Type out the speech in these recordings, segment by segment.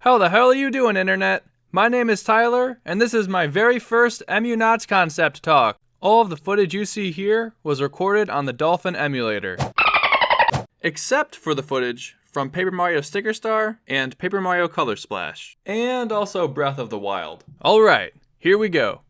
How the hell are you doing, Internet? My name is Tyler, and this is my very first MU-Nauts concept talk. All of the footage you see here was recorded on the Dolphin emulator. Except for the footage from Paper Mario Sticker Star and Paper Mario Color Splash. And also Breath of the Wild. Alright, here we go.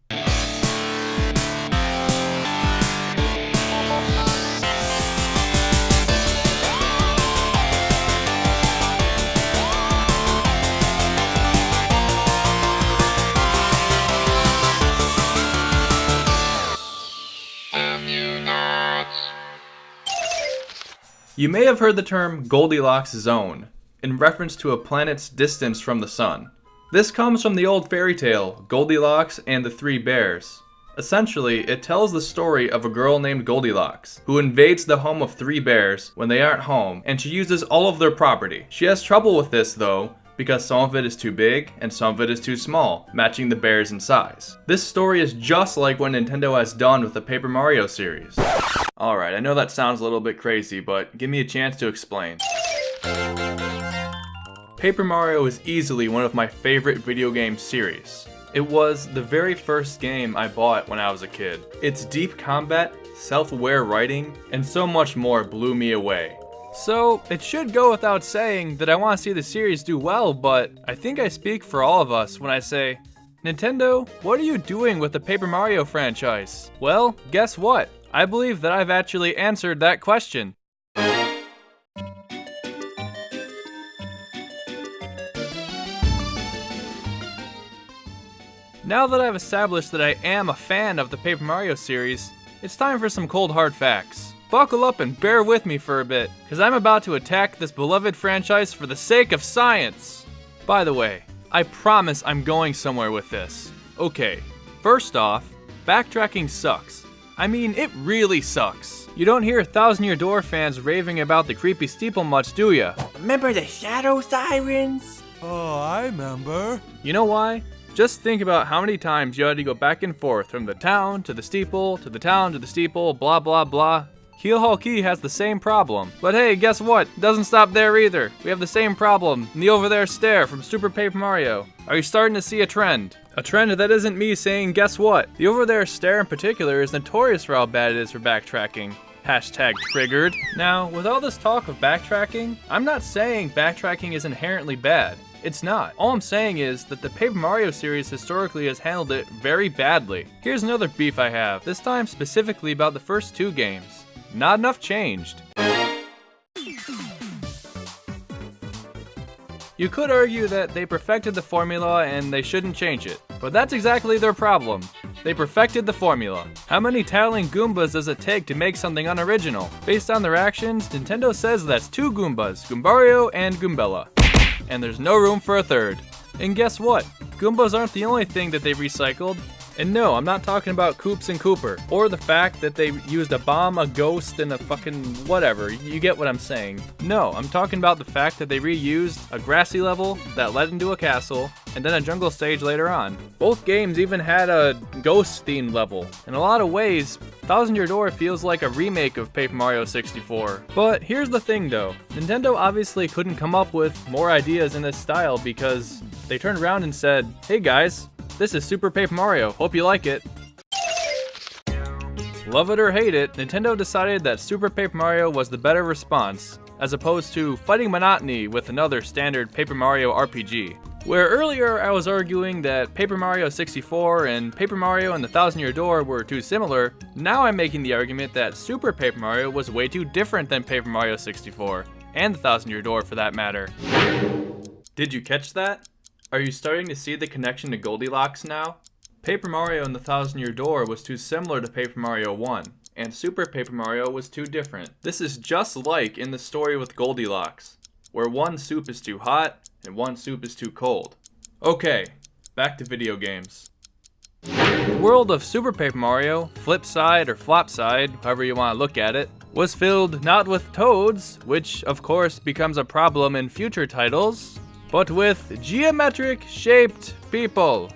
You may have heard the term Goldilocks Zone, in reference to a planet's distance from the sun. This comes from the old fairy tale, Goldilocks and the Three Bears. Essentially, it tells the story of a girl named Goldilocks, who invades the home of three bears when they aren't home, and she uses all of their property. She has trouble with this though, because some of it is too big and some of it is too small, matching the bears in size. This story is just like what Nintendo has done with the Paper Mario series. Alright, I know that sounds a little bit crazy, but give me a chance to explain. Paper Mario is easily one of my favorite video game series. It was the very first game I bought when I was a kid. Its deep combat, self-aware writing, and so much more blew me away. So, it should go without saying that I want to see the series do well, but I think I speak for all of us when I say, Nintendo, what are you doing with the Paper Mario franchise? Well, guess what? I believe that I've actually answered that question. Now that I've established that I am a fan of the Paper Mario series, it's time for some cold hard facts. Buckle up and bear with me for a bit, because I'm about to attack this beloved franchise for the sake of science. By the way, I promise I'm going somewhere with this. Okay, first off, backtracking sucks. I mean, it really sucks. You don't hear Thousand Year Door fans raving about the creepy steeple much, do ya? Remember the shadow sirens? Oh, I remember. You know why? Just think about how many times you had to go back and forth from the town to the steeple, to the town to the steeple, blah blah blah. Heel Hall Key has the same problem. But hey, guess what? Doesn't stop there either. We have the same problem in the Over There Stare from Super Paper Mario. Are you starting to see a trend? A trend that isn't me saying guess what? The Over There Stare in particular is notorious for how bad it is for backtracking. Hashtag triggered. Now, with all this talk of backtracking, I'm not saying backtracking is inherently bad. It's not. All I'm saying is that the Paper Mario series historically has handled it very badly. Here's another beef I have, this time specifically about the first two games. Not enough changed. You could argue that they perfected the formula and they shouldn't change it, but that's exactly their problem. They perfected the formula. How many tiling Goombas does it take to make something unoriginal? Based on their actions, Nintendo says that's 2 Goombas, Goombario and Goombella. And there's no room for a third. And guess what? Goombas aren't the only thing that they've recycled. And no, I'm not talking about Koops and Cooper, or the fact that they used a bomb, a ghost, and a fucking whatever. You get what I'm saying. No, I'm talking about the fact that they reused a grassy level that led into a castle, and then a jungle stage later on. Both games even had a ghost-themed level. In a lot of ways, Thousand Year Door feels like a remake of Paper Mario 64. But here's the thing though, Nintendo obviously couldn't come up with more ideas in this style because they turned around and said, hey guys, this is Super Paper Mario, hope you like it. Love it or hate it, Nintendo decided that Super Paper Mario was the better response, as opposed to fighting monotony with another standard Paper Mario RPG. Where earlier I was arguing that Paper Mario 64 and Paper Mario and the Thousand Year Door were too similar, now I'm making the argument that Super Paper Mario was way too different than Paper Mario 64, and the Thousand Year Door for that matter. Did you catch that? Are you starting to see the connection to Goldilocks now? Paper Mario and the Thousand Year Door was too similar to Paper Mario 1, and Super Paper Mario was too different. This is just like in the story with Goldilocks, where one soup is too hot and one soup is too cold. Okay, back to video games. The world of Super Paper Mario, flip side or flop side, however you want to look at it, was filled not with toads, which of course becomes a problem in future titles, but with geometric shaped people.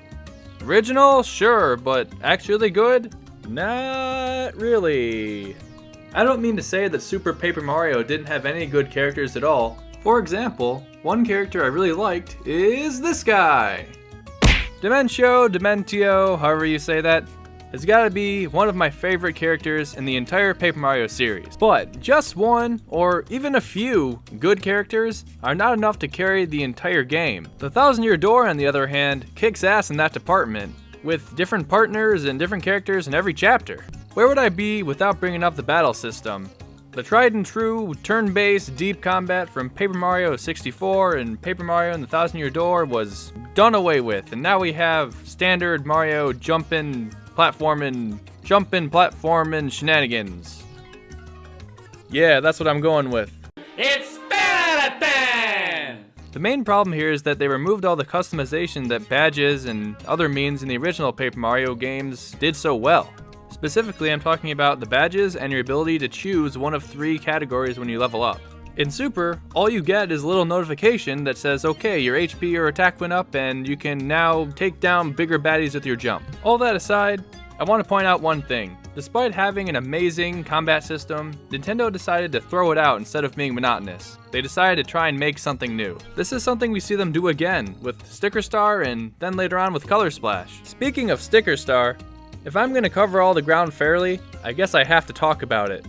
Original? Sure, but actually good? Not really. I don't mean to say that Super Paper Mario didn't have any good characters at all. For example, one character I really liked is this guy. Dementio, however you say that, has got to be one of my favorite characters in the entire Paper Mario series. But just one, or even a few, good characters are not enough to carry the entire game. The 1000 Year Door, on the other hand, kicks ass in that department, with different partners and different characters in every chapter. Where would I be without bringing up the battle system? The tried and true turn-based deep combat from Paper Mario 64 and Paper Mario and the 1000 Year Door was done away with, and now we have standard Mario jumpin' platformin' shenanigans. Yeah, that's what I'm going with. It's Marathon! The main problem here is that they removed all the customization that badges and other means in the original Paper Mario games did so well. Specifically, I'm talking about the badges and your ability to choose one of 3 categories when you level up. In Super, all you get is a little notification that says, okay, your HP or attack went up and you can now take down bigger baddies with your jump. All that aside, I want to point out one thing. Despite having an amazing combat system, Nintendo decided to throw it out instead of being monotonous. They decided to try and make something new. This is something we see them do again with Sticker Star and then later on with Color Splash. Speaking of Sticker Star, if I'm going to cover all the ground fairly, I guess I have to talk about it.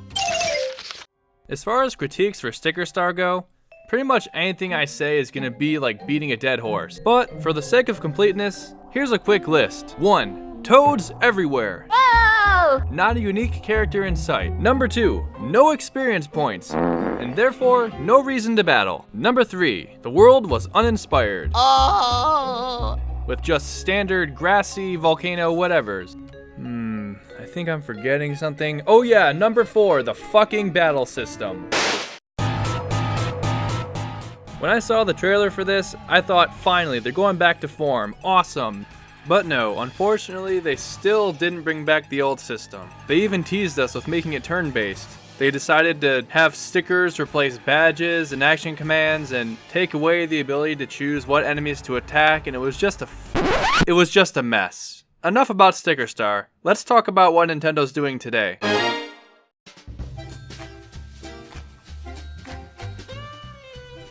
As far as critiques for Sticker Star go, pretty much anything I say is going to be like beating a dead horse. But for the sake of completeness, here's a quick list. 1. Toads everywhere. Whoa! Not a unique character in sight. Number 2. No experience points, and therefore no reason to battle. Number 3. The world was uninspired. Oh! With just standard grassy volcano whatevers. I think I'm forgetting something. Oh yeah, number 4, the fucking battle system. When I saw the trailer for this, I thought finally they're going back to form. Awesome. But no, unfortunately they still didn't bring back the old system. They even teased us with making it turn-based. They decided to have stickers replace badges and action commands and take away the ability to choose what enemies to attack, and it was just a mess. Enough about Sticker Star. Let's talk about what Nintendo's doing today.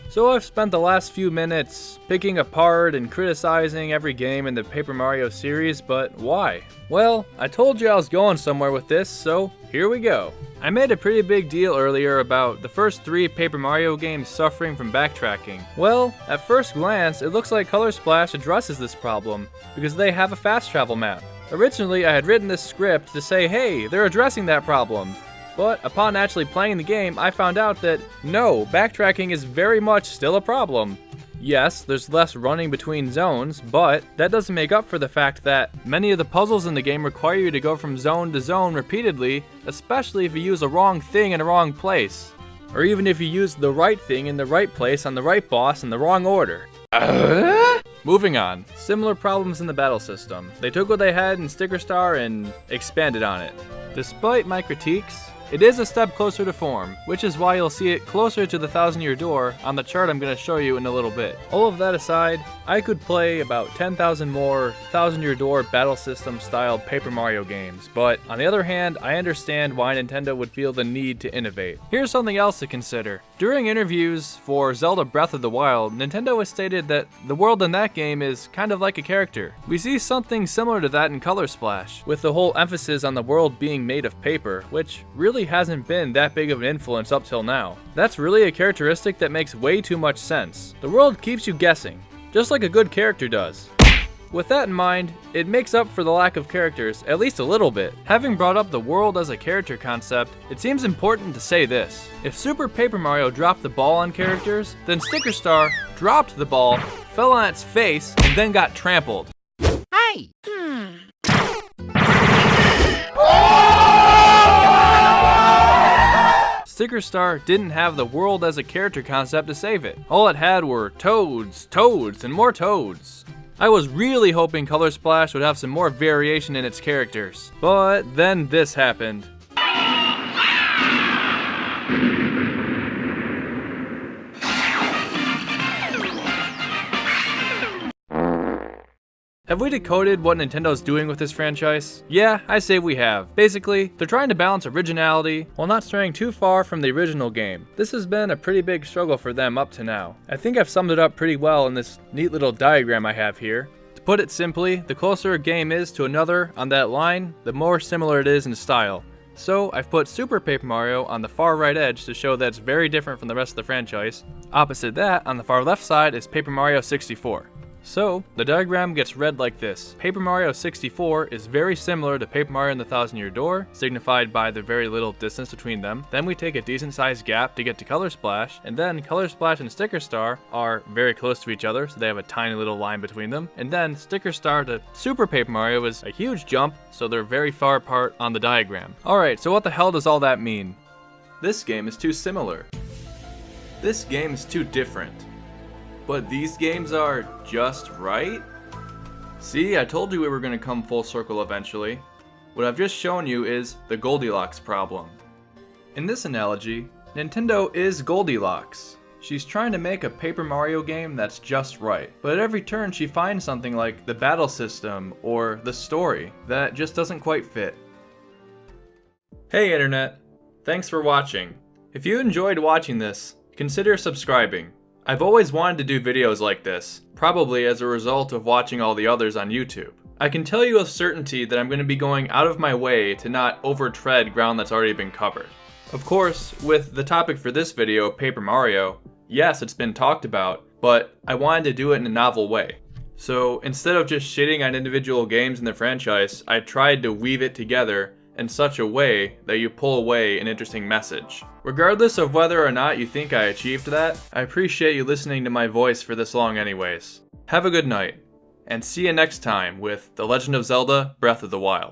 So I've spent the last few minutes picking apart and criticizing every game in the Paper Mario series, but why? Well, I told you I was going somewhere with this, so here we go. I made a pretty big deal earlier about the first 3 Paper Mario games suffering from backtracking. Well, at first glance, it looks like Color Splash addresses this problem, because they have a fast travel map. Originally, I had written this script to say, hey, they're addressing that problem. But upon actually playing the game, I found out that no, backtracking is very much still a problem. Yes, there's less running between zones, but that doesn't make up for the fact that many of the puzzles in the game require you to go from zone to zone repeatedly, especially if you use a wrong thing in a wrong place. Or even if you use the right thing in the right place on the right boss in the wrong order. Moving on. Similar problems in the battle system. They took what they had in Sticker Star and expanded on it. Despite my critiques, it is a step closer to form, which is why you'll see it closer to the 1000 Year Door on the chart I'm going to show you in a little bit. All of that aside, I could play about 10,000 more 1000 Year Door battle system styled Paper Mario games, but on the other hand, I understand why Nintendo would feel the need to innovate. Here's something else to consider. During interviews for Zelda Breath of the Wild, Nintendo has stated that the world in that game is kind of like a character. We see something similar to that in Color Splash, with the whole emphasis on the world being made of paper, which really hasn't been that big of an influence up till now. That's really a characteristic that makes way too much sense. The world keeps you guessing, just like a good character does. With that in mind, it makes up for the lack of characters, at least a little bit. Having brought up the world as a character concept, it seems important to say this. If Super Paper Mario dropped the ball on characters, then Sticker Star dropped the ball, fell on its face, and then got trampled. Hey! Sticker Star didn't have the world as a character concept to save it. All it had were toads, and more toads. I was really hoping Color Splash would have some more variation in its characters. But then this happened. Have we decoded what Nintendo's doing with this franchise? Yeah, I say we have. Basically, they're trying to balance originality while not straying too far from the original game. This has been a pretty big struggle for them up to now. I think I've summed it up pretty well in this neat little diagram I have here. To put it simply, the closer a game is to another on that line, the more similar it is in style. So I've put Super Paper Mario on the far right edge to show that it's very different from the rest of the franchise. Opposite that, on the far left side, is Paper Mario 64. So, the diagram gets read like this. Paper Mario 64 is very similar to Paper Mario and the Thousand Year Door, signified by the very little distance between them. Then we take a decent sized gap to get to Color Splash, and then Color Splash and Sticker Star are very close to each other, so they have a tiny little line between them. And then Sticker Star to Super Paper Mario is a huge jump, so they're very far apart on the diagram. Alright, so what the hell does all that mean? This game is too similar. This game is too different. But these games are just right? See, I told you we were going to come full circle eventually. What I've just shown you is the Goldilocks problem. In this analogy, Nintendo is Goldilocks. She's trying to make a Paper Mario game that's just right, but at every turn she finds something like the battle system or the story that just doesn't quite fit. Hey Internet, thanks for watching. If you enjoyed watching this, consider subscribing. I've always wanted to do videos like this, probably as a result of watching all the others on YouTube. I can tell you with certainty that I'm going to be going out of my way to not overtread ground that's already been covered. Of course, with the topic for this video, Paper Mario, yes, it's been talked about, but I wanted to do it in a novel way. So instead of just shitting on individual games in the franchise, I tried to weave it together in such a way that you pull away an interesting message. Regardless of whether or not you think I achieved that, I appreciate you listening to my voice for this long anyways. Have a good night, and see you next time with The Legend of Zelda: Breath of the Wild.